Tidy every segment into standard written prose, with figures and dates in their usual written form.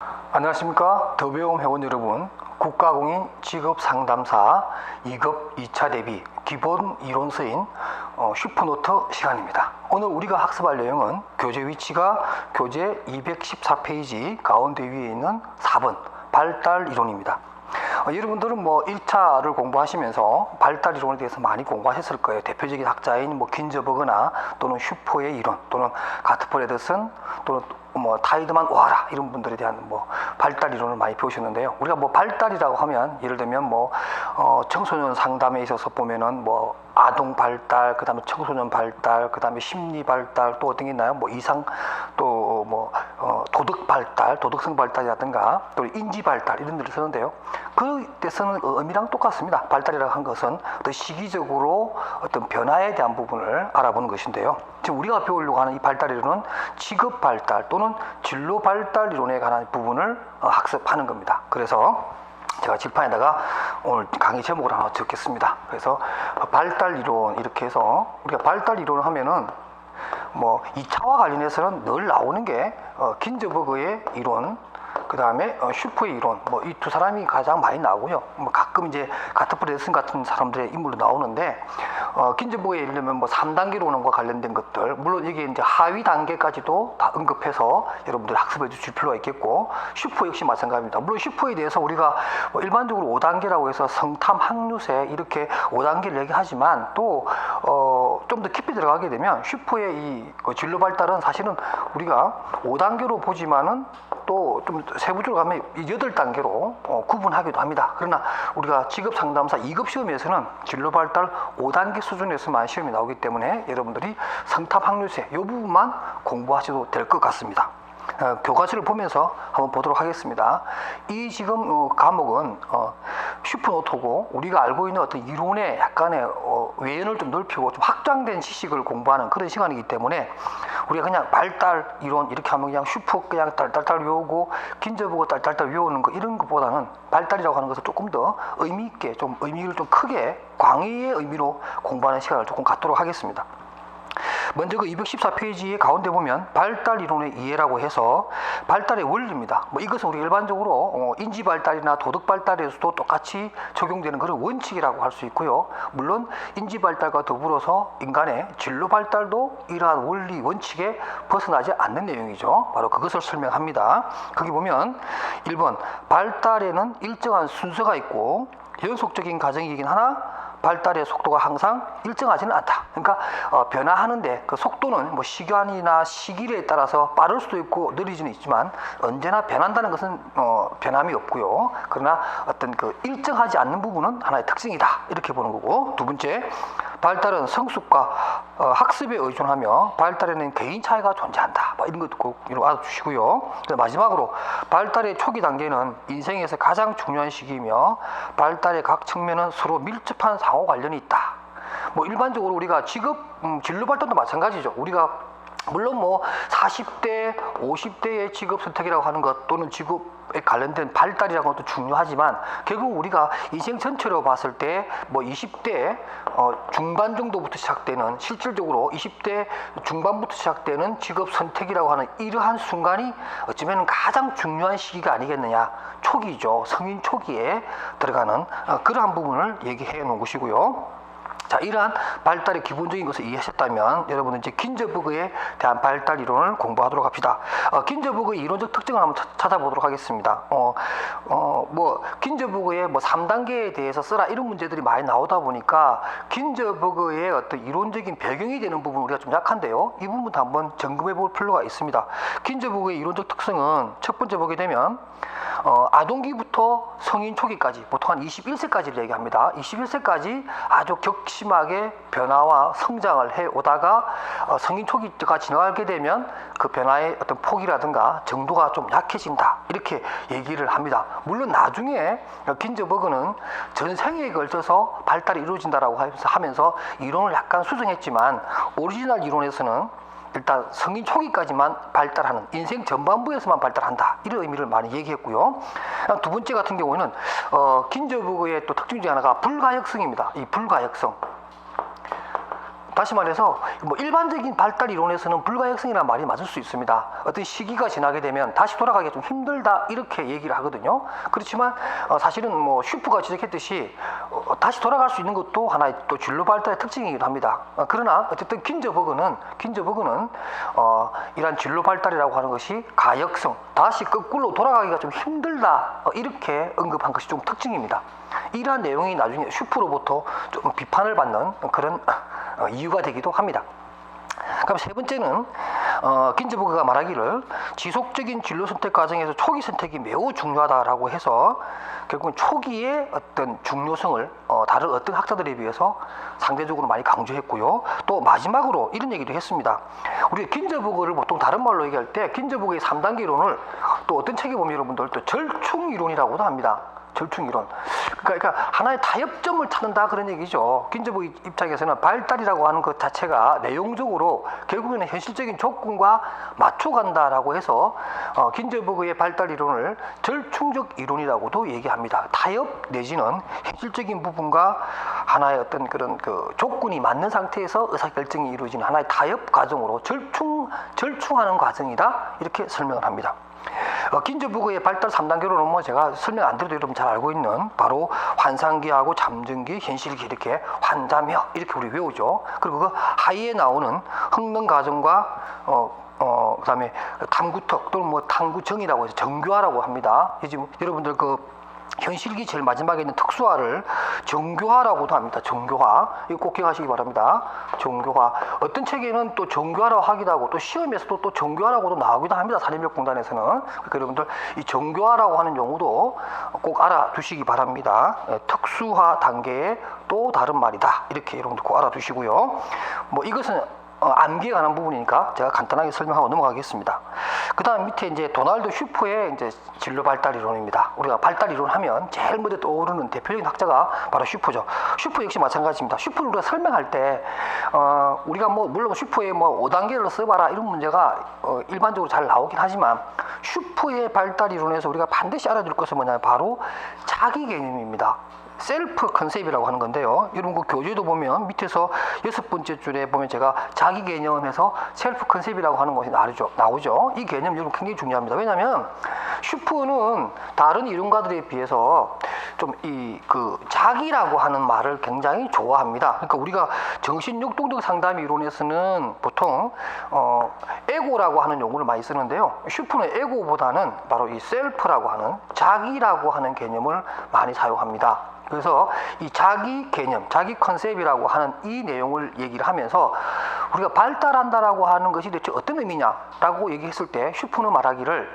안녕하십니까. 더배움 회원 여러분, 국가공인 직업상담사 2급 2차 대비 기본 이론서인 슈퍼노트 시간입니다. 오늘 우리가 학습할 내용은 교재 위치가 교재 214페이지 가운데 위에 있는 4번 발달 이론입니다. 여러분들은 1차를 공부하시면서 발달 이론에 대해서 많이 공부하셨을 거예요. 대표적인 학자인 긴저버그나 또는 슈퍼의 이론 또는 가트퍼 레더슨 또는 타이드만 오하라 이런 분들에 대한 발달 이론을 많이 배우셨는데요. 우리가 발달이라고 하면 예를 들면 청소년 상담에 있어서 보면은 아동 발달, 그 다음에 청소년 발달, 그 다음에 심리 발달, 또 어떤 게 있나요? 이상, 또 도덕 발달, 도덕성 발달이라든가, 또 인지 발달, 이런 데를 쓰는데요. 그때 쓰는 의미랑 똑같습니다. 발달이라고 한 것은 더 시기적으로 어떤 변화에 대한 부분을 알아보는 것인데요. 지금 우리가 배우려고 하는 이 발달 이론은 직업 발달 또는 진로 발달 이론에 관한 부분을 학습하는 겁니다. 그래서 제가 칠판에다가 오늘 강의 제목을 하나 적겠습니다. 그래서 발달 이론 이렇게 해서 우리가 발달 이론을 하면은 이 차와 관련해서는 늘 나오는 게 긴저버그의 이론, 그 다음에 슈퍼의 이론, 이 두 사람이 가장 많이 나오고요. 가끔 이제 가트프 레슨 같은 사람들의 인물도 나오는데, 긴저버그의 예를 들면 3단계론과 관련된 것들, 물론 이게 이제 하위 단계까지도 다 언급해서 여러분들 학습해 주실 필요가 있겠고, 슈퍼 역시 마찬가지입니다. 물론 슈퍼에 대해서 우리가 일반적으로 5단계라고 해서 성탐, 학류세 이렇게 5단계를 얘기하지만 또 좀 더 깊이 들어가게 되면 슈퍼의 이 진로 발달은 사실은 우리가 5단계로 보지만은 또 좀 세부적으로 가면 8단계로 구분하기도 합니다. 그러나 우리가 직업상담사 2급 시험에서는 진로 발달 5단계 수준에서만 시험이 나오기 때문에 여러분들이 성탑 학류세 이 부분만 공부하셔도 될 것 같습니다. 교과서를 보면서 한번 보도록 하겠습니다. 이 지금 과목은 슈퍼노트고 우리가 알고 있는 어떤 이론의 약간의 외연을 좀 넓히고 좀 확장된 지식을 공부하는 그런 시간이기 때문에 우리가 그냥 발달 이론 이렇게 하면 그냥 슈퍼 그냥 딸딸딸 외우고 긴저버그 딸딸딸 외우는 거 이런 것보다는 발달이라고 하는 것을 조금 더 의미 있게 좀 의미를 좀 크게 광의의 의미로 공부하는 시간을 조금 갖도록 하겠습니다. 먼저 그 214페이지의 가운데 보면 발달 이론의 이해라고 해서 발달의 원리입니다. 이것은 우리 일반적으로 인지 발달이나 도덕 발달에서도 똑같이 적용되는 그런 원칙이라고 할 수 있고요. 물론 인지 발달과 더불어서 인간의 진로 발달도 이러한 원리 원칙에 벗어나지 않는 내용이죠. 바로 그것을 설명합니다. 거기 보면 1번 발달에는 일정한 순서가 있고 연속적인 과정이긴 하나 발달의 속도가 항상 일정하지는 않다. 그러니까 변화하는데 그 속도는 시간이나 시기에 따라서 빠를 수도 있고 느리지는 있지만 언제나 변한다는 것은 변함이 없고요. 그러나 어떤 그 일정하지 않는 부분은 하나의 특징이다. 이렇게 보는 거고, 두 번째, 발달은 성숙과 학습에 의존하며 발달에는 개인 차이가 존재한다. 이런 것도 꼭 알아주시고요. 마지막으로 발달의 초기 단계는 인생에서 가장 중요한 시기이며 발달의 각 측면은 서로 밀접한 상호 관련이 있다. 일반적으로 우리가 직업 진로 발달도 마찬가지죠. 우리가 물론 40대, 50대의 직업 선택이라고 하는 것 또는 직업에 관련된 발달이라는 것도 중요하지만 결국 우리가 인생 전체로 봤을 때 20대 중반 정도부터 시작되는 실질적으로 20대 중반부터 시작되는 직업 선택이라고 하는 이러한 순간이 어쩌면 가장 중요한 시기가 아니겠느냐. 초기죠. 성인 초기에 들어가는 그러한 부분을 얘기해 놓은 것이고요. 자, 이러한 발달의 기본적인 것을 이해하셨다면 여러분은 이제 긴저버그에 대한 발달 이론을 공부하도록 합시다. 긴저버그의 이론적 특징을 한번 찾아보도록 하겠습니다. 긴저버그의 3단계에 대해서 쓰라 이런 문제들이 많이 나오다 보니까 긴저버그의 어떤 이론적인 배경이 되는 부분 우리가 좀 약한데요. 이 부분도 한번 점검해 볼 필요가 있습니다. 긴저버그의 이론적 특성은 첫 번째 보게 되면 아동기부터 성인 초기까지 보통 한 21세까지를 얘기합니다. 21세까지 아주 격심하게 변화와 성장을 해오다가 성인 초기가 지나가게 되면 그 변화의 어떤 폭이라든가 정도가 좀 약해진다. 이렇게 얘기를 합니다. 물론 나중에 긴저버그는 전생에 걸쳐서 발달이 이루어진다라고 하면서 이론을 약간 수정했지만 오리지널 이론에서는 일단 성인 초기까지만 발달하는 인생 전반부에서만 발달한다 이런 의미를 많이 얘기했고요. 두 번째 같은 경우에는 긴저버그의 또 특징 중에 하나가 불가역성입니다. 이 불가역성 다시 말해서 뭐 일반적인 발달 이론에서는 불가역성이라는 말이 맞을 수 있습니다. 어떤 시기가 지나게 되면 다시 돌아가기가 좀 힘들다 이렇게 얘기를 하거든요. 그렇지만 사실은 뭐 슈프가 지적했듯이 다시 돌아갈 수 있는 것도 하나의 또 진로 발달의 특징이기도 합니다. 그러나 어쨌든 긴저버그는 이러한 진로 발달이라고 하는 것이 가역성, 다시 거꾸로 돌아가기가 좀 힘들다 이렇게 언급한 것이 좀 특징입니다. 이러한 내용이 나중에 슈프로부터 좀 비판을 받는 그런 이유가 되기도 합니다. 그럼 세 번째는 긴저버그가 말하기를 지속적인 진로 선택 과정에서 초기 선택이 매우 중요하다라고 해서 결국은 초기의 어떤 중요성을 다른 어떤 학자들에 비해서 상대적으로 많이 강조했고요. 또 마지막으로 이런 얘기도 했습니다. 우리가 긴저버그를 보통 다른 말로 얘기할 때 긴저버그의 3단계 이론을 또 어떤 책에 보면 여러분들 또 절충 이론이라고도 합니다. 절충 이론. 그러니까 하나의 타협점을 찾는다 그런 얘기죠. 긴저버그 입장에서는 발달이라고 하는 것 자체가 내용적으로 결국에는 현실적인 조건과 맞춰간다라고 해서 긴저버그의 발달 이론을 절충적 이론이라고도 얘기합니다. 타협 내지는 현실적인 부분과 하나의 어떤 그런 그 조건이 맞는 상태에서 의사결정이 이루어지는 하나의 타협 과정으로 절충하는 과정이다 이렇게 설명을 합니다. 긴저버그의 발달 3단계로는 뭐 제가 설명 안 드려도 여러분 잘 알고 있는 바로 환상기하고 잠정기, 현실기 이렇게 환자며 이렇게 우리 외우죠. 그리고 그 하위에 나오는 흥능 과정과 그다음에 탐구턱 또는 뭐 탐구정이라고 해서 정교화라고 합니다. 지금 여러분들 그 현실기 제일 마지막에 있는 특수화를 정교화라고도 합니다. 정교화. 이거 꼭 기억하시기 바랍니다. 정교화. 어떤 책에는 또 정교화라고 하기도 하고 또 시험에서도 또 정교화라고도 나오기도 합니다. 사립력공단에서는. 그러니까 여러분들 이 정교화라고 하는 용어도 꼭 알아두시기 바랍니다. 특수화 단계의 또 다른 말이다. 이렇게 여러분들 꼭 알아두시고요. 뭐 이것은 암기에 관한 부분이니까 제가 간단하게 설명하고 넘어가겠습니다. 그 다음 밑에 이제 도널드 슈퍼의 이제 진로 발달 이론입니다. 우리가 발달 이론 하면 제일 먼저 떠오르는 대표적인 학자가 바로 슈퍼죠. 슈퍼 역시 마찬가지입니다. 슈퍼를 우리가 설명할 때, 우리가 뭐, 물론 슈퍼의 뭐 5단계를 써봐라 이런 문제가 일반적으로 잘 나오긴 하지만 슈퍼의 발달 이론에서 우리가 반드시 알아둘 것은 뭐냐면 바로 자기 개념입니다. 셀프 컨셉이라고 하는 건데요. 이런 거 교재도 보면 밑에서 6번째 줄에 보면 제가 자기 개념에서 셀프 컨셉이라고 하는 것이 나오죠. 이 개념 여러분 굉장히 중요합니다. 왜냐하면 슈퍼는 다른 이론가들에 비해서 좀 그 자기라고 하는 말을 굉장히 좋아합니다. 그러니까 우리가 정신역동적 상담 이론에서는 보통 에고라고 하는 용어를 많이 쓰는데요. 슈퍼는 에고보다는 바로 이 셀프라고 하는 자기라고 하는 개념을 많이 사용합니다. 그래서 이 자기 개념, 자기 컨셉이라고 하는 이 내용을 얘기를 하면서 우리가 발달한다라고 하는 것이 대체 어떤 의미냐라고 얘기했을 때 슈퍼는 말하기를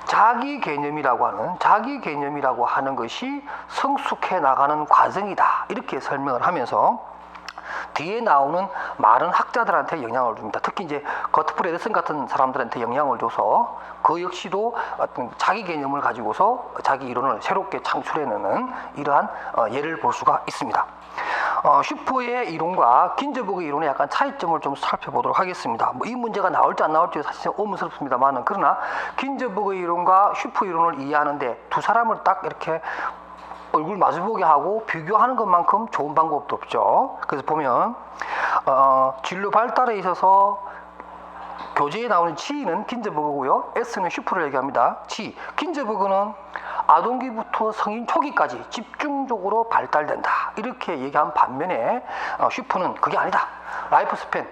자기 개념이라고 하는 것이 성숙해 나가는 과정이다. 이렇게 설명을 하면서 뒤에 나오는 많은 학자들한테 영향을 줍니다. 특히 이제 거트프리 에더슨 같은 사람들한테 영향을 줘서 그 역시도 어떤 자기 개념을 가지고서 자기 이론을 새롭게 창출해내는 이러한 예를 볼 수가 있습니다. 슈퍼의 이론과 긴저버그 이론의 약간 차이점을 좀 살펴보도록 하겠습니다. 뭐 이 문제가 나올지 안 나올지 사실 의문스럽습니다만은 그러나 긴저버그 이론과 슈퍼 이론을 이해하는데 두 사람을 딱 이렇게 얼굴 마주보게 하고 비교하는 것만큼 좋은 방법도 없죠. 그래서 보면 진로 발달에 있어서 교재에 나오는 G는 긴저버그고요. S는 슈퍼를 얘기합니다. G, 긴저버그는 아동기부터 성인 초기까지 집중적으로 발달된다. 이렇게 얘기한 반면에 슈퍼는 그게 아니다. 라이프 스팬,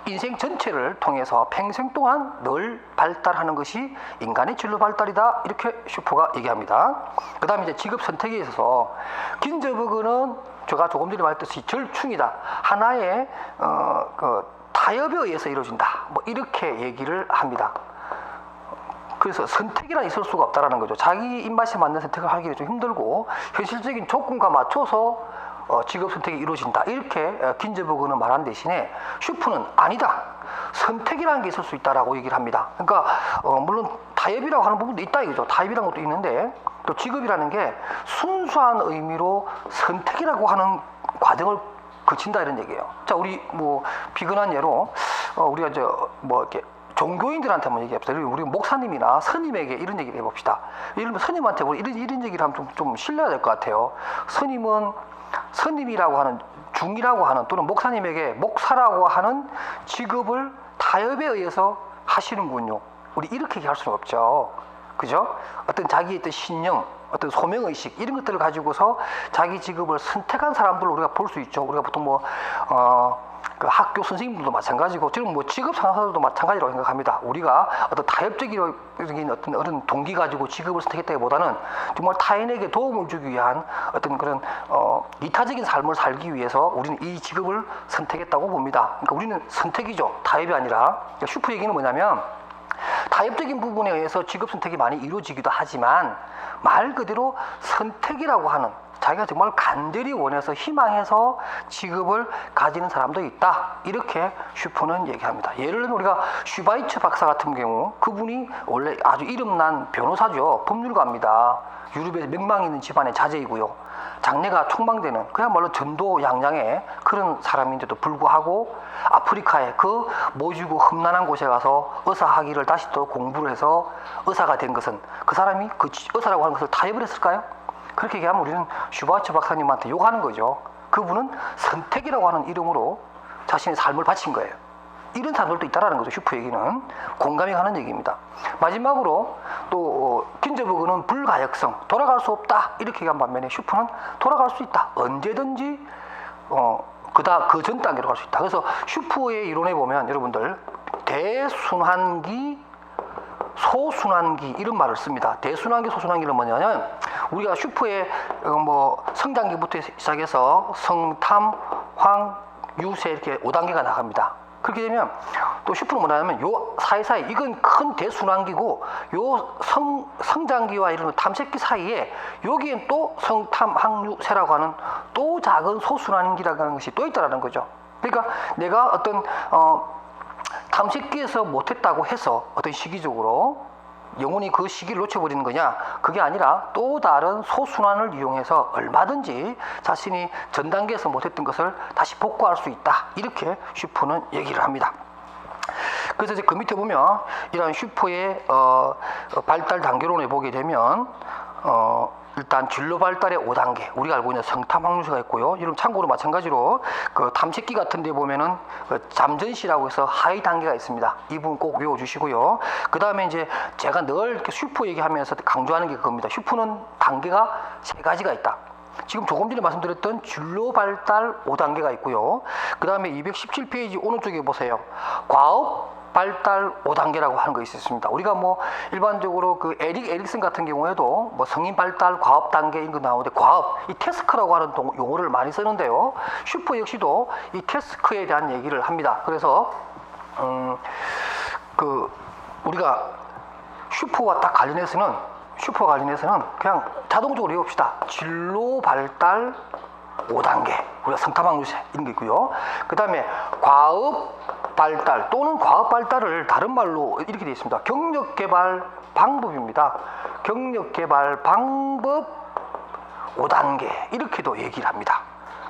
인생 전체를 통해서 평생 동안 늘 발달하는 것이 인간의 진로 발달이다. 이렇게 슈퍼가 얘기합니다. 그 다음에 이제 직업 선택에 있어서 긴저버그는 제가 조금 전에 말했듯이 절충이다. 하나의 타협에 의해서 이루어진다. 뭐 이렇게 얘기를 합니다. 그래서 선택이란 있을 수가 없다라는 거죠. 자기 입맛에 맞는 선택을 하기가 좀 힘들고 현실적인 조건과 맞춰서 직업 선택이 이루어진다. 이렇게 긴저버그는 말한 대신에 슈퍼는 아니다. 선택이라는 게 있을 수 있다라고 얘기를 합니다. 그러니까 물론 타협이라고 하는 부분도 있다 이거죠. 타협이라는 것도 있는데 또 직업이라는 게 순수한 의미로 선택이라고 하는 과정을 거친다 이런 얘기예요. 자, 우리 뭐 비근한 예로 우리가 이렇게 종교인들한테 한번 얘기합시다. 우리 목사님이나 스님에게 이런 얘기를 해봅시다. 예를 들면 스님한테 우리 이런 얘기를 하면 좀 신뢰가 될 것 같아요. 스님이라고 하는 중이라고 하는 또는 목사님에게 목사라고 하는 직업을 타협에 의해서 하시는군요. 우리 이렇게 얘기할 수는 없죠. 그죠? 어떤 자기의 어떤 신념, 어떤 소명의식 이런 것들을 가지고서 자기 직업을 선택한 사람들을 우리가 볼 수 있죠. 우리가 보통 그 학교 선생님들도 마찬가지고 지금 직업 상사들도 마찬가지라고 생각합니다. 우리가 어떤 타협적인 어떤 그런 동기 가지고 직업을 선택했다기보다는 정말 타인에게 도움을 주기 위한 어떤 그런 이타적인 삶을 살기 위해서 우리는 이 직업을 선택했다고 봅니다. 그러니까 우리는 선택이죠. 타협이 아니라. 그러니까 슈퍼 얘기는 뭐냐면 타협적인 부분에 의해서 직업 선택이 많이 이루어지기도 하지만 말 그대로 선택이라고 하는 자기가 정말 간절히 원해서 희망해서 직업을 가지는 사람도 있다. 이렇게 슈퍼는 얘기합니다. 예를 들면 우리가 슈바이처 박사 같은 경우 그분이 원래 아주 이름난 변호사죠. 법률가입니다. 유럽에서 명망 있는 집안의 자제이고요. 장래가 촉망되는 그야말로 전도 양양의 그런 사람인데도 불구하고 아프리카의 그 모지고 험난한 곳에 가서 의사학위를 다시 또 공부를 해서 의사가 된 것은 그 사람이 그 의사라고 하는 것을 타협을 했을까요? 그렇게 얘기하면 우리는 슈바이처 박사님한테 욕하는 거죠. 그분은 선택이라고 하는 이름으로 자신의 삶을 바친 거예요. 이런 사람들도 있다라는 거죠. 슈퍼 얘기는 공감이 가는 얘기입니다. 마지막으로 또 긴저버그는 불가역성, 돌아갈 수 없다 이렇게 얘기한 반면에 슈퍼는 돌아갈 수 있다. 언제든지 그 전 단계로 갈 수 있다. 그래서 슈퍼의 이론에 보면 여러분들 대순환기, 소순환기 이런 말을 씁니다. 대순환기, 소순환기는 뭐냐면 우리가 슈퍼의 성장기부터 시작해서 성탐, 황, 유세 이렇게 5단계가 나갑니다. 그렇게 되면 또 슈퍼는 뭐냐면 요 사이사이 이건 큰 대순환기고 요 성장기와 이런 탐색기 사이에 여기엔 또 성탐, 항유세라고 하는 또 작은 소순환기라고 하는 것이 또 있다라는 거죠. 그러니까 내가 어떤 탐색기에서 못했다고 해서 어떤 시기적으로 영혼이 그 시기를 놓쳐버리는 거냐? 그게 아니라 또 다른 소순환을 이용해서 얼마든지 자신이 전 단계에서 못했던 것을 다시 복구할 수 있다. 이렇게 슈퍼는 얘기를 합니다. 그래서 이제 그 밑에 보면 이러한 슈퍼의 발달 단계론에 보게 되면 일단 진로 발달의 5단계 우리가 알고 있는 성탐 항류세가 있고요. 이런 참고로 마찬가지로 그 탐색기 같은 데 보면은 잠전시라고 해서 하위 단계가 있습니다. 이 부분 꼭 외워주시고요. 그 다음에 이제 제가 늘 이렇게 슈퍼 얘기하면서 강조하는 게 그겁니다. 슈퍼는 단계가 3가지가 있다. 지금 조금 전에 말씀드렸던 진로 발달 5단계가 있고요. 그 다음에 217페이지 오른쪽에 보세요. 과업 발달 5단계라고 하는 거 있습니다. 우리가 일반적으로 그 에릭슨 같은 경우에도 성인 발달 과업 단계 이런 거 나오는데 과업, 이 태스크라고 하는 용어를 많이 쓰는데요. 슈퍼 역시도 이 태스크에 대한 얘기를 합니다. 그래서 우리가 슈퍼와 딱 관련해서는 그냥 자동적으로 외웁시다. 진로 발달 5단계 우리가 성탐항유세 이런 게 있고요. 그 다음에 과업 발달 또는 과업 발달을 다른 말로 이렇게 되어 있습니다. 경력 개발 방법입니다. 경력 개발 방법 5단계 이렇게도 얘기를 합니다.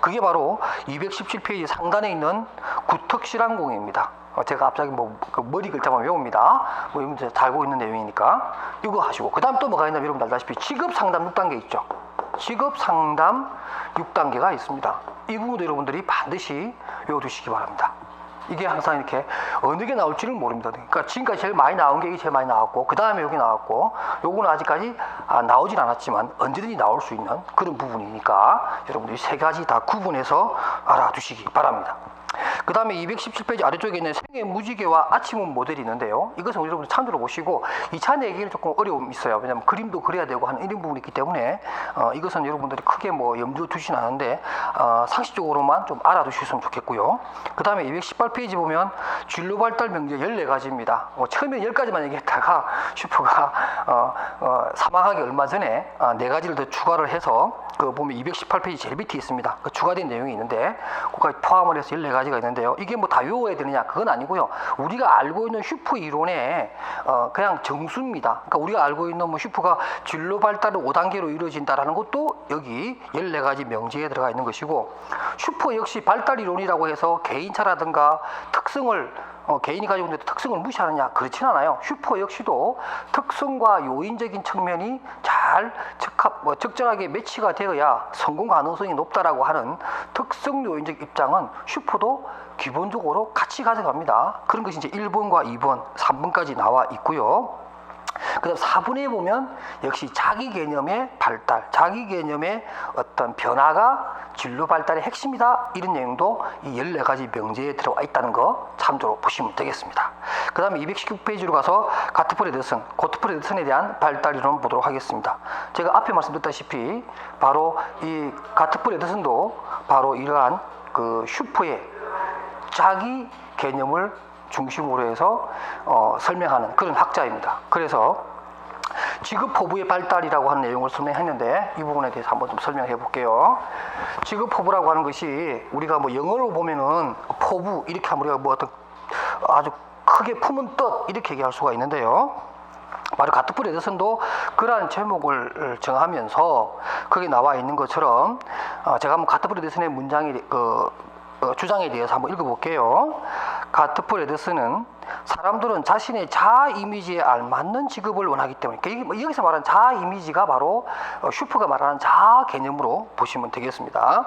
그게 바로 217페이지 상단에 있는 구특실황공입니다. 제가 갑자기 머리 글자만 외웁니다. 이제 다 알고 있는 내용이니까 이거 하시고 그 다음 또 뭐가 있나 여러분 알다시피 직업상담 6단계 있죠. 직업상담 6단계가 있습니다. 이 부분도 여러분들이 반드시 외워두시기 바랍니다. 이게 항상 이렇게 어느 게 나올지는 모릅니다. 그러니까 지금까지 제일 많이 나온 게 이게 제일 많이 나왔고 그 다음에 여기 나왔고 요거는 아직까지 나오진 않았지만 언제든지 나올 수 있는 그런 부분이니까 여러분들이 3가지 다 구분해서 알아두시기 바랍니다. 그 다음에 217페이지 아래쪽에 있는 생애 무지개와 아침은 모델이 있는데요. 이것은 여러분들 참조로 보시고 이 차 내기는 조금 어려움이 있어요. 왜냐하면 그림도 그려야 되고 하는 이런 부분이 있기 때문에 이것은 여러분들이 크게 염두에 두시는 않은데 상식적으로만 좀 알아두셨으면 좋겠고요. 그 다음에 218페이지 보면 진로 발달 명제 14가지입니다. 처음에 10가지만 얘기했다가 슈퍼가 사망하기 얼마 전에 4가지를 더 추가를 해서 그 보면 218페이지 제일 밑에 있습니다. 그 추가된 내용이 있는데 그까지 포함을 해서 14가지가 있는데요. 이게 다 외워야 되느냐 그건 아니고요. 우리가 알고 있는 슈퍼 이론의 그냥 정수입니다. 그러니까 우리가 알고 있는 슈퍼가 진로 발달은 5단계로 이루어진다라는 것도 여기 14가지 명제에 들어가 있는 것이고 슈퍼 역시 발달 이론이라고 해서 개인차라든가 특성을 개인이 가지고 있는 특성을 무시하느냐? 그렇진 않아요. 슈퍼 역시도 특성과 요인적인 측면이 잘 적절하게 매치가 되어야 성공 가능성이 높다라고 하는 특성 요인적 입장은 슈퍼도 기본적으로 같이 가져갑니다. 그런 것이 이제 1번과 2번, 3번까지 나와 있고요. 그 다음 4번에 보면 역시 자기 개념의 발달, 자기 개념의 어떤 변화가 진로 발달의 핵심이다. 이런 내용도 이 14가지 명제에 들어와 있다는 거 참조로 보시면 되겠습니다. 그 다음에 219페이지로 가서 가트풀 에더슨, 고트풀 에더슨에 대한 발달 이론 보도록 하겠습니다. 제가 앞에 말씀드렸다시피 바로 이 가트풀 에더슨도 바로 이러한 그 슈퍼의 자기 개념을 중심으로 해서 설명하는 그런 학자입니다. 그래서 지급 포부의 발달이라고 하는 내용을 설명했는데 이 부분에 대해서 한번 좀 설명해 볼게요. 지급 포부라고 하는 것이 우리가 뭐 영어로 보면은 포부 이렇게 하면 우리가 뭐 어떤 아주 크게 품은 뜻 이렇게 얘기할 수가 있는데요. 바로 가트풀 에더슨도 그러한 제목을 정하면서 거기 나와 있는 것처럼 제가 한번 가트풀 에더슨의 문장이 주장에 대해서 한번 읽어볼게요. 가트풀 에더슨은 사람들은 자신의 자아 이미지에 알맞는 직업을 원하기 때문에 여기서 말하는 자아 이미지가 바로 슈퍼가 말하는 자아 개념으로 보시면 되겠습니다.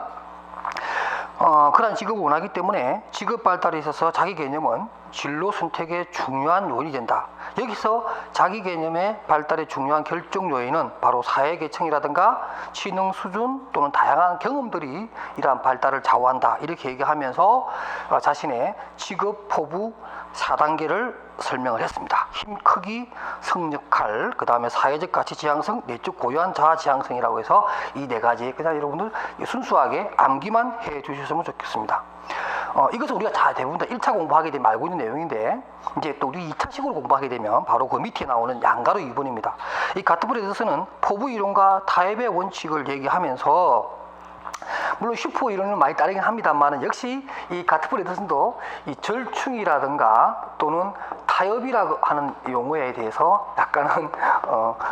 그러한 직업을 원하기 때문에 직업 발달에 있어서 자기 개념은 진로 선택의 중요한 요인이 된다. 여기서 자기 개념의 발달의 중요한 결정 요인은 바로 사회계층이라든가 지능 수준 또는 다양한 경험들이 이러한 발달을 좌우한다. 이렇게 얘기하면서 자신의 직업 포부 4단계를 설명을 했습니다. 힘, 크기, 성역할, 그 다음에 사회적 가치 지향성, 내적 고유한 자아 지향성이라고 해서 이 4가지. 그냥 여러분들 순수하게 암기만 해 주셨으면 좋겠습니다. 이것은 우리가 다 대부분 다 1차 공부하게 되면 알고 있는 내용인데 이제 또 우리 2차식으로 공부하게 되면 바로 그 밑에 나오는 양가로 2번입니다. 이 가트풀 에더슨은 포부 이론과 타협의 원칙을 얘기하면서 물론 슈퍼 이론을 많이 따르긴 합니다만 역시 이 가트풀 에더슨도 이 절충이라든가 또는 타협이라고 하는 용어에 대해서 약간은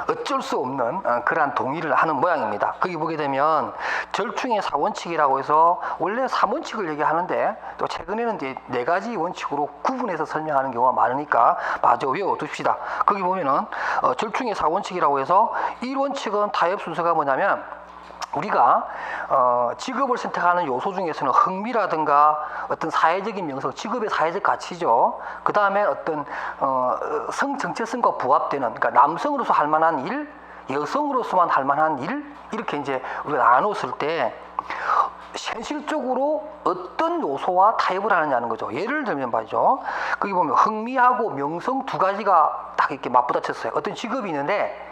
어쩔 수 없는 그러한 동의를 하는 모양입니다. 거기 보게 되면 절충의 4원칙이라고 해서 원래 3원칙을 얘기하는데 또 최근에는 이제 4가지 원칙으로 구분해서 설명하는 경우가 많으니까 마저 외워둡시다. 거기 보면은 절충의 4원칙이라고 해서 1원칙은 타협 순서가 뭐냐면 우리가 직업을 선택하는 요소 중에서는 흥미라든가 어떤 사회적인 명성, 직업의 사회적 가치죠. 그 다음에 어떤 성 정체성과 부합되는, 그러니까 남성으로서 할 만한 일, 여성으로서만 할 만한 일, 이렇게 이제 우리가 나눴을 때 현실적으로 어떤 요소와 타협을 하느냐는 거죠. 예를 들면 말이죠. 거기 보면 흥미하고 명성 2가지가 딱 이렇게 맞부딪혔어요. 어떤 직업이 있는데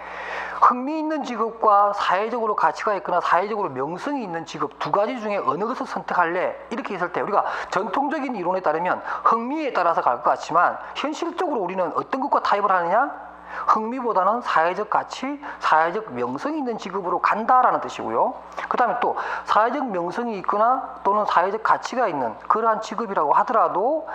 흥미 있는 직업과 사회적으로 가치가 있거나 사회적으로 명성이 있는 직업 2가지 중에 어느 것을 선택할래? 이렇게 했을 때 우리가 전통적인 이론에 따르면 흥미에 따라서 갈 것 같지만 현실적으로 우리는 어떤 것과 타협을 하느냐? 흥미보다는 사회적 가치, 사회적 명성이 있는 직업으로 간다라는 뜻이고요. 그 다음에 또 사회적 명성이 있거나 또는 사회적 가치가 있는 그러한 직업이라고 하더라도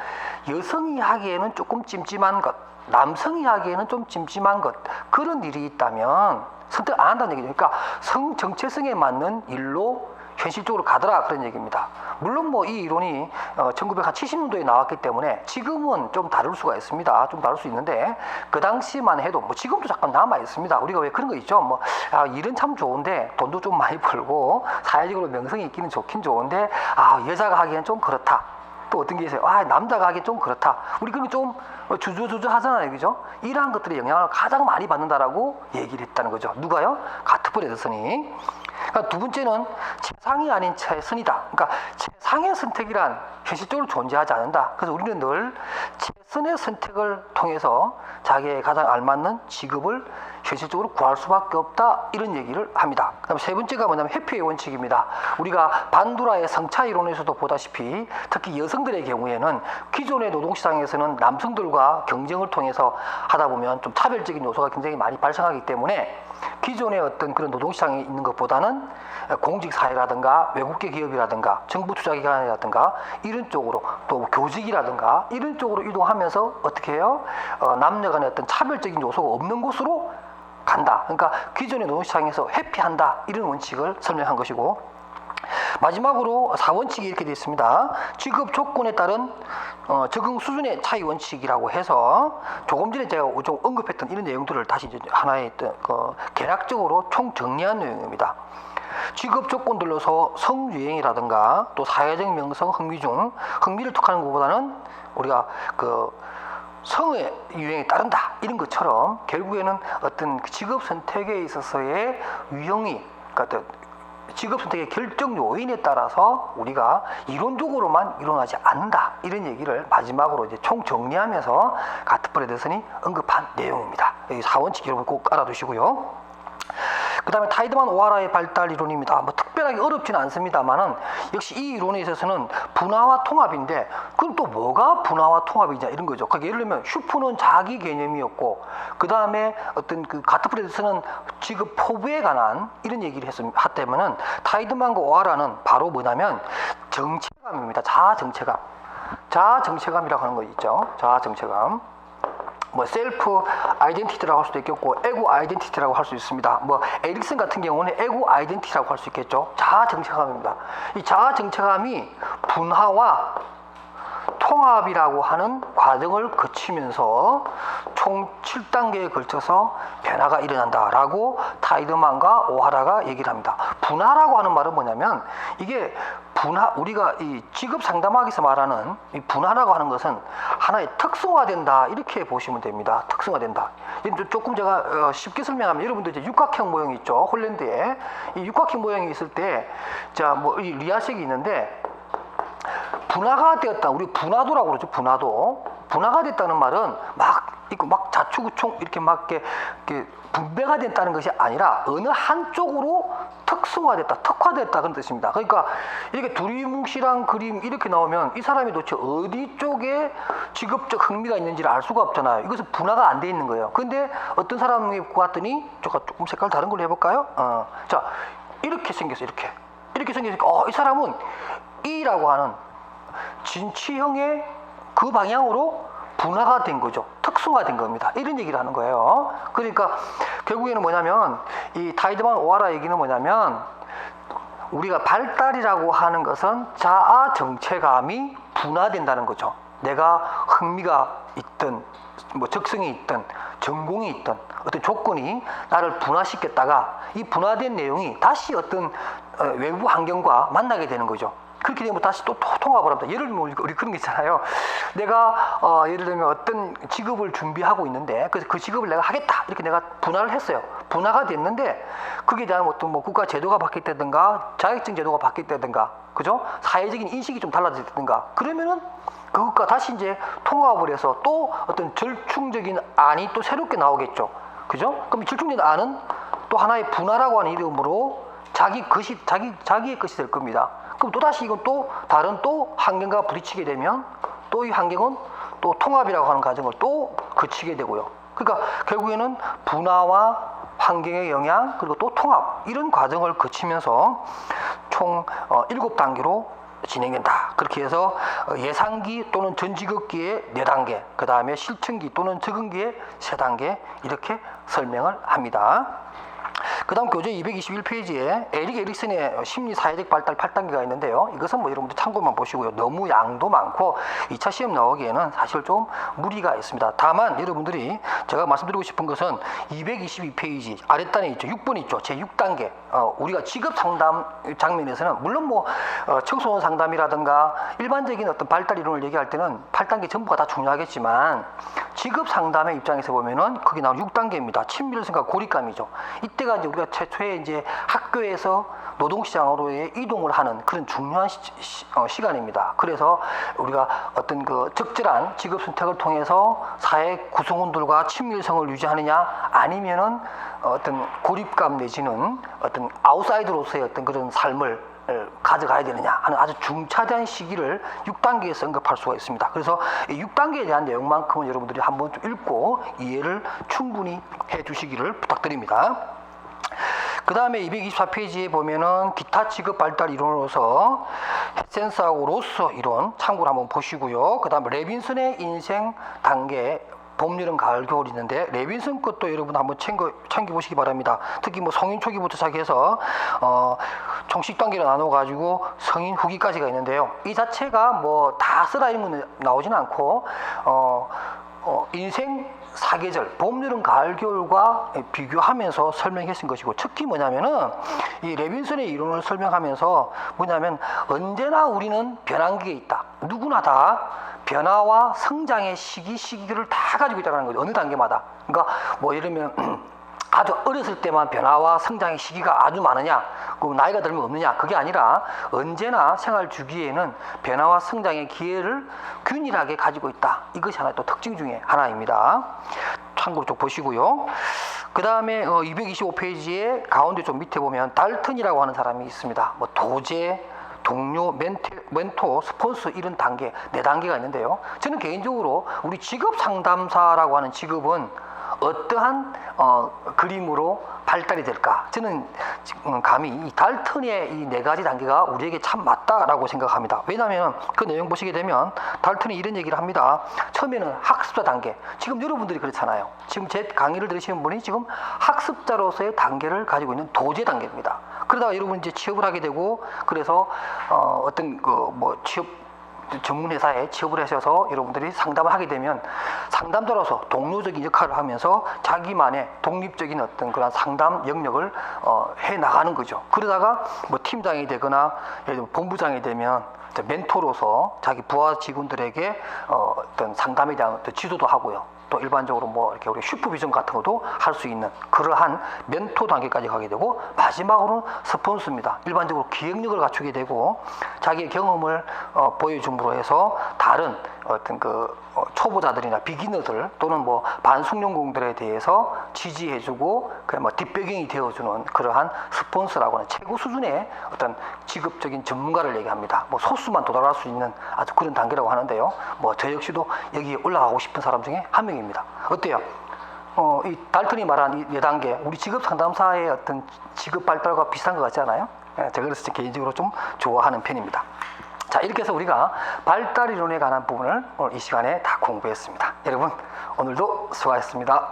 여성이 하기에는 조금 찜찜한 것, 남성이 하기에는 좀 찜찜한 것, 그런 일이 있다면 선택 안 한다는 얘기죠. 그러니까 성 정체성에 맞는 일로 현실적으로 가더라, 그런 얘기입니다. 물론 뭐 이 이론이 1970년도에 나왔기 때문에 지금은 좀 다를 수가 있습니다. 좀 다를 수 있는데 그 당시만 해도 뭐 지금도 잠깐 남아 있습니다. 우리가 왜 그런 거 있죠? 뭐 일은 참 좋은데 돈도 좀 많이 벌고 사회적으로 명성이 있기는 좋긴 좋은데 여자가 하기엔 좀 그렇다. 또 어떤 게 있어요. 남자가 하기엔 좀 그렇다. 우리 그런 게 좀 주저주저 하잖아요. 그죠? 이러한 것들의 영향을 가장 많이 받는다라고 얘기를 했다는 거죠. 누가요? 가트풀 에더슨이. 그러니까 두 번째는 최상이 아닌 최선이다. 그러니까 최상의 선택이란 현실적으로 존재하지 않는다. 그래서 우리는 늘 최선의 선택을 통해서 자기의 가장 알맞는 직업을 현실적으로 구할 수밖에 없다, 이런 얘기를 합니다. 그다음 세 번째가 뭐냐면 회피의 원칙입니다. 우리가 반두라의 성차 이론에서도 보다시피 특히 여성들의 경우에는 기존의 노동시장에서는 남성들과 경쟁을 통해서 하다 보면 좀 차별적인 요소가 굉장히 많이 발생하기 때문에 기존의 어떤 그런 노동시장에 있는 것보다는 공직사회라든가 외국계 기업이라든가 정부 투자기관이라든가 이런 쪽으로 또 교직이라든가 이런 쪽으로 이동하면서 어떻게 해요? 남녀 간의 어떤 차별적인 요소가 없는 곳으로 간다. 그러니까 기존의 노동시장에서 회피한다, 이런 원칙을 설명한 것이고, 마지막으로 4원칙이 이렇게 되어 있습니다. 지급 조건에 따른 적응 수준의 차이 원칙이라고 해서 조금 전에 제가 좀 언급했던 이런 내용들을 다시 이제 하나의 개략적으로 총 정리한 내용입니다. 지급 조건들로서 성유행이라든가 또 사회적 명성, 흥미 중 흥미를 툭하는 것보다는 우리가 성의 유행에 따른다 이런 것처럼 결국에는 어떤 직업 선택에 있어서의 유형이 그러니까 직업 선택의 결정 요인에 따라서 우리가 이론적으로만 일어나지 않는다 이런 얘기를 마지막으로 이제 총 정리하면서 가트퍼레 데슨이 언급한 내용입니다. 이 4원칙 여러분 꼭 알아두시고요. 그 다음에 타이드만 오하라의 발달 이론입니다. 뭐 특별하게 어렵지는 않습니다만은 역시 이 이론에 있어서는 분화와 통합인데 그럼 또 뭐가 분화와 통합이냐 이런 거죠. 그러니까 예를 들면 슈프는 자기 개념이었고 그 다음에 어떤 가트프레드스는 지금 포부에 관한 이런 얘기를 했다면은 타이드만과 오하라는 바로 뭐냐면 정체감입니다. 자아 정체감이라고 하는 거 있죠. 자아 정체감. 뭐 셀프 아이덴티티라고 할 수도 있겠고 에고 아이덴티티라고 할 수 있습니다. 뭐 에릭슨 같은 경우는 에고 아이덴티티라고 할 수 있겠죠. 자아 정체감입니다. 이 자아 정체감이 분화와 통합이라고 하는 과정을 거치면서 총 7단계에 걸쳐서 변화가 일어난다라고 타이드만과 오하라가 얘기를 합니다. 분화라고 하는 말은 뭐냐면 이게 우리가 이 직업 상담학에서 말하는 이 분화라고 하는 것은 하나의 특성화된다 이렇게 보시면 됩니다. 특성화된다. 조금 제가 쉽게 설명하면 여러분들 이제 육각형 모형이 있죠. 홀랜드에 이 육각형 모형이 있을 때 자 뭐 이 리아색이 있는데 분화가 되었다. 우리 분화도라고 그러죠. 분화가 됐다는 말은 막 자충우총 이렇게 이렇게 분배가 됐다는 것이 아니라 어느 한쪽으로 특화됐다 그런 뜻입니다. 그러니까 이렇게 두리뭉실한 그림 이렇게 나오면 이 사람이 도대체 어디 쪽에 직업적 흥미가 있는지를 알 수가 없잖아요. 이것은 분화가 안 돼 있는 거예요. 근데 어떤 사람이 봤더니 제가 조금 색깔 다른 걸로 해볼까요? 자 이렇게 생겼어요. 이렇게 생겼으니까 이 사람은 E라고 하는 진취형의 그 방향으로 분화가 된 거죠. 특성화된 겁니다. 이런 얘기를 하는 거예요. 그러니까 결국에는 뭐냐면 이 타이드만 오하라 얘기는 뭐냐면 우리가 발달이라고 하는 것은 자아 정체감이 분화된다는 거죠. 내가 흥미가 있든 뭐 적성이 있든 전공이 있든 어떤 조건이 나를 분화시켰다가 이 분화된 내용이 다시 어떤 외부 환경과 만나게 되는 거죠. 그렇게 되면 다시 또 통합을 합니다. 예를 들면 우리 그런 게 있잖아요. 내가 예를 들면 어떤 직업을 준비하고 있는데 그 직업을 내가 하겠다 이렇게 내가 분화를 했어요. 분화가 됐는데 그게 대한 어떤 뭐 국가 제도가 바뀌었다든가 자격증 제도가 바뀌었다든가 그죠? 사회적인 인식이 좀 달라졌다든가 그러면은 그것과 다시 이제 통합을 해서 또 어떤 절충적인 안이 또 새롭게 나오겠죠. 그죠? 그럼 절충적인 안은 또 하나의 분화라고 하는 이름으로 자기의 것이 될 겁니다. 그럼 또다시 이건 또 다른 또 환경과 부딪히게 되면 또 이 환경은 또 통합이라고 하는 과정을 또 거치게 되고요. 그러니까 결국에는 분화와 환경의 영향 그리고 또 통합 이런 과정을 거치면서 총 7단계로 진행된다. 그렇게 해서 예상기 또는 전직업기의 4단계 그 다음에 실천기 또는 적응기의 3단계 이렇게 설명을 합니다. 그 다음 교재 221페이지에 에릭 에릭슨의 심리 사회적 발달 8단계가 있는데요. 이것은 뭐 여러분들 참고만 보시고요. 너무 양도 많고 2차 시험 나오기에는 사실 좀 무리가 있습니다. 다만 여러분들이 제가 말씀드리고 싶은 것은 222페이지 아랫단에 있죠. 6번 있죠. 제 6단계 우리가 직업 상담 장면에서는 물론 뭐 청소년 상담이라든가 일반적인 어떤 발달 이론을 얘기할 때는 8단계 전부가 다 중요하겠지만 직업 상담의 입장에서 보면은 거기 나오는 6단계입니다. 친밀성과 고립감이죠. 이때가 이제 우리가 최초에 이제 학교에서 노동시장으로의 이동을 하는 그런 중요한 시간입니다. 그래서 우리가 어떤 그 적절한 직업 선택을 통해서 사회 구성원들과 친밀성을 유지하느냐 아니면은 어떤 고립감 내지는 어떤 아웃사이더로서의 어떤 그런 삶을 가져가야 되느냐 하는 아주 중차대한 시기를 6단계에서 언급할 수가 있습니다. 그래서 이 6단계에 대한 내용만큼은 여러분들이 한번 좀 읽고 이해를 충분히 해 주시기를 부탁드립니다. 그 다음에 224페이지에 보면은 기타 직업 발달 이론으로서 햇센스하고 로스 이론 참고를 한번 보시고요. 그 다음에 레빈슨의 인생 단계 봄, 여름, 가을, 겨울이 있는데 레빈슨 것도 여러분 한번 챙겨보시기 바랍니다. 특히 뭐 성인 초기부터 시작해서 총 10단계로 나눠가지고 성인 후기까지가 있는데요. 이 자체가 뭐 다 쓰라 이런 건 나오지는 않고 인생 사계절 봄, 여름, 가을, 겨울과 비교하면서 설명해 쓴 것이고, 특히 뭐냐면은 이 레빈슨의 이론을 설명하면서 뭐냐면 언제나 우리는 변환기에 있다. 누구나 다 변화와 성장의 시기를 다 가지고 있다는 거죠. 어느 단계마다. 그러니까 뭐 예를 들면 아주 어렸을 때만 변화와 성장의 시기가 아주 많으냐, 그 나이가 들면 없느냐, 그게 아니라 언제나 생활 주기에는 변화와 성장의 기회를 균일하게 가지고 있다. 이것이 하나의 또 특징 중에 하나입니다. 참고 좀 보시고요. 그 다음에 225페이지에 가운데 좀 밑에 보면 달튼이라고 하는 사람이 있습니다. 뭐 도제, 동료, 멘토, 스폰서 이런 단계, 4단계가 있는데요. 저는 개인적으로 우리 직업 상담사라고 하는 직업은 어떠한 그림으로 발달이 될까? 저는 감히 이 달튼의 이 4가지 단계가 우리에게 참 맞다라고 생각합니다. 왜냐하면 그 내용 보시게 되면 달튼이 이런 얘기를 합니다. 처음에는 학습자 단계. 지금 여러분들이 그렇잖아요. 지금 제 강의를 들으시는 분이 지금 학습자로서의 단계를 가지고 있는 도제 단계입니다. 그러다가 여러분 이제 취업을 하게 되고, 그래서 어떤 취업 전문 회사에 취업을 하셔서 여러분들이 상담을 하게 되면 상담자로서 동료적인 역할을 하면서 자기만의 독립적인 어떤 그런 상담 영역을 해 나가는 거죠. 그러다가 뭐 팀장이 되거나 예를 들면 본부장이 되면 멘토로서 자기 부하 직원들에게 어떤 상담에 대한 어떤 지도도 하고요. 또 일반적으로 뭐 이렇게 우리 슈퍼비전 같은 것도 할 수 있는 그러한 멘토 단계까지 가게 되고, 마지막으로는 스폰서입니다. 일반적으로 기획력을 갖추게 되고 자기의 경험을 보여줌으로 해서 다른 어떤 초보자들이나 비기너들 또는 뭐 반숙련공들에 대해서 지지해주고 그냥 뭐 뒷배경이 되어주는 그러한 스폰서라고 하는 최고 수준의 어떤 직업적인 전문가를 얘기합니다. 뭐 소수만 도달할 수 있는 아주 그런 단계라고 하는데요. 뭐 저 역시도 여기에 올라가고 싶은 사람 중에 한 명입니다. 어때요? 이 달튼이 말한 이 4단계, 우리 직업 상담사의 어떤 직업 발달과 비슷한 것 같지 않아요? 제가 그래서 개인적으로 좀 좋아하는 편입니다. 자, 이렇게 해서 우리가 발달 이론에 관한 부분을 오늘 이 시간에 다 공부했습니다. 여러분, 오늘도 수고하셨습니다.